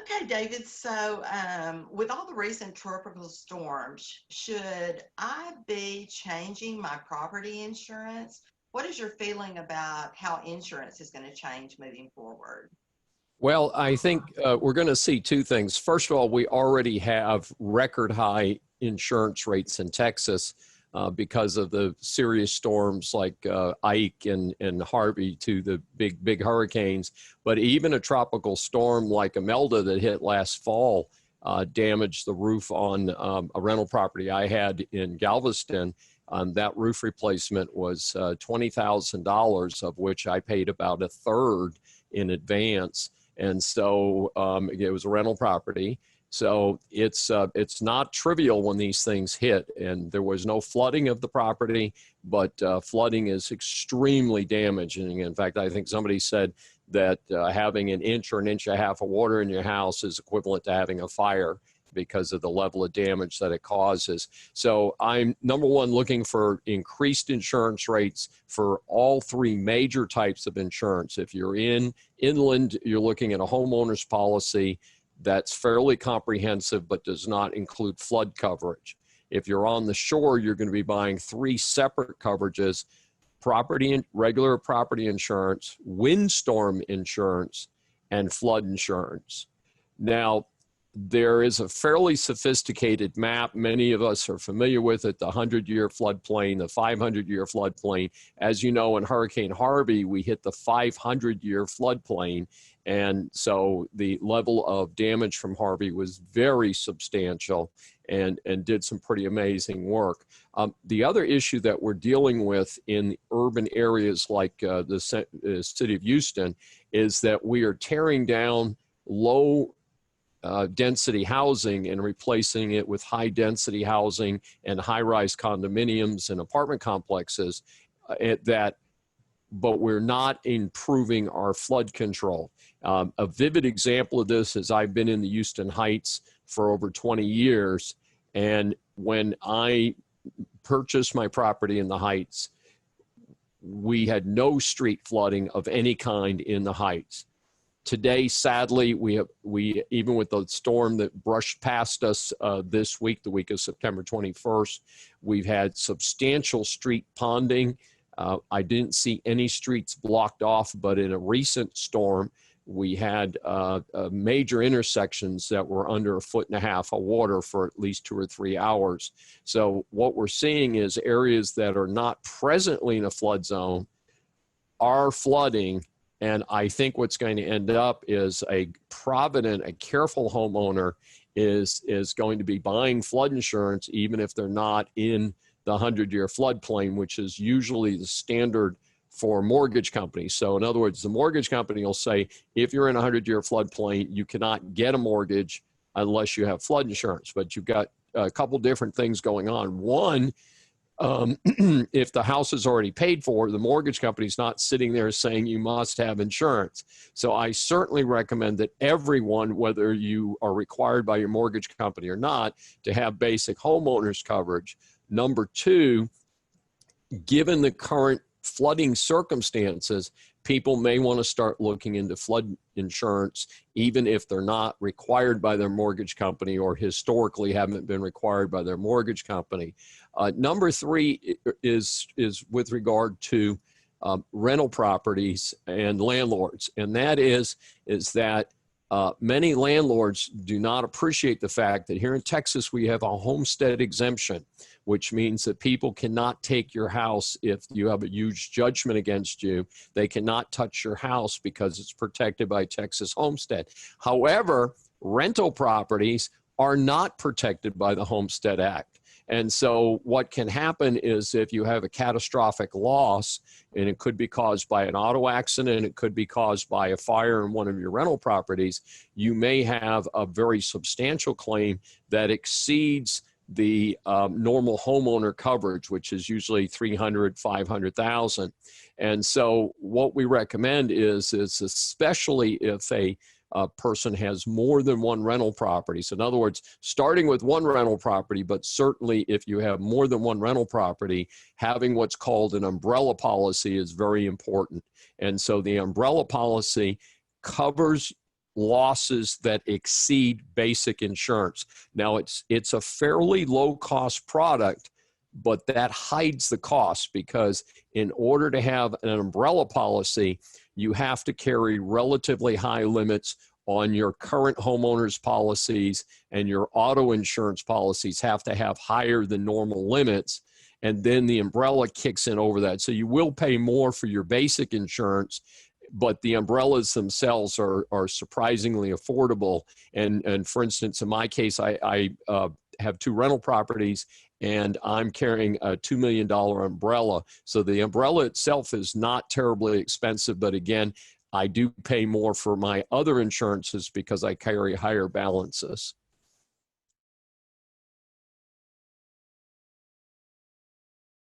Okay, David. So, with all the recent tropical storms, should I be changing my property insurance? What is your feeling about how insurance is going to change moving forward? Well, I think we're going to see two things. First of all, we already have record high insurance rates in Texas because of the serious storms like Ike and Harvey, to the big hurricanes. But even a tropical storm like Imelda that hit last fall damaged the roof on a rental property I had in Galveston. That roof replacement was $20,000, of which I paid about a third in advance. And so it was a rental property. So it's not trivial when these things hit. And there was no flooding of the property, but flooding is extremely damaging. In fact, I think somebody said that having an inch or an inch and a half of water in your house is equivalent to having a fire because of the level of damage that it causes. So I'm, number one, looking for increased insurance rates for all three major types of insurance. If you're in inland, you're looking at a homeowner's policy that's fairly comprehensive but does not include flood coverage. If you're on the shore, you're going to be buying three separate coverages: regular property insurance, windstorm insurance, and flood insurance. Now, there is a fairly sophisticated map. Many of us are familiar with it: the 100-year floodplain, the 500-year floodplain. As you know, in Hurricane Harvey, we hit the 500-year floodplain. And so the level of damage from Harvey was very substantial and did some pretty amazing work. The other issue that we're dealing with in urban areas like the city of Houston is that we are tearing down low density housing and replacing it with high density housing and high-rise condominiums and apartment complexes but we're not improving our flood control. A vivid example of this is I've been in the Houston Heights for over 20 years. And when I purchased my property in the Heights, we had no street flooding of any kind in the Heights. Today, sadly, we even with the storm that brushed past us this week, the week of September 21st, we've had substantial street ponding. I didn't see any streets blocked off, but in a recent storm, we had major intersections that were under 1.5 feet of water for at least 2 or 3 hours. So what we're seeing is areas that are not presently in a flood zone are flooding. And I think what's going to end up is a provident, a careful homeowner is going to be buying flood insurance, even if they're not in the 100-year floodplain, which is usually the standard for mortgage companies. So in other words, the mortgage company will say, if you're in a 100-year floodplain, you cannot get a mortgage unless you have flood insurance. But you've got a couple different things going on. One, if the house is already paid for, the mortgage company's not sitting there saying you must have insurance. So I certainly recommend that everyone, whether you are required by your mortgage company or not, to have basic homeowners coverage. Number two, given the current flooding circumstances, people may want to start looking into flood insurance, even if they're not required by their mortgage company or historically haven't been required by their mortgage company. Number three is with regard to rental properties and landlords, and that is that many landlords do not appreciate the fact that here in Texas we have a homestead exemption, which means that people cannot take your house if you have a huge judgment against you. They cannot touch your house because it's protected by Texas homestead. However, rental properties are not protected by the Homestead Act. And so what can happen is if you have a catastrophic loss, and it could be caused by an auto accident, it could be caused by a fire in one of your rental properties, you may have a very substantial claim that exceeds the normal homeowner coverage, which is usually $300,000, $500,000. And so what we recommend is especially if a person has more than one rental property. So in other words, starting with one rental property, but certainly if you have more than one rental property, having what's called an umbrella policy is very important. And so the umbrella policy covers losses that exceed basic insurance. Now, it's a fairly low-cost product, but that hides the cost, because in order to have an umbrella policy, you have to carry relatively high limits on your current homeowners policies, and your auto insurance policies have to have higher than normal limits. And then the umbrella kicks in over that. So you will pay more for your basic insurance, but the umbrellas themselves are surprisingly affordable. And for instance, in my case, I have 2 rental properties, and I'm carrying a $2 million umbrella. So the umbrella itself is not terribly expensive, but again, I do pay more for my other insurances because I carry higher balances.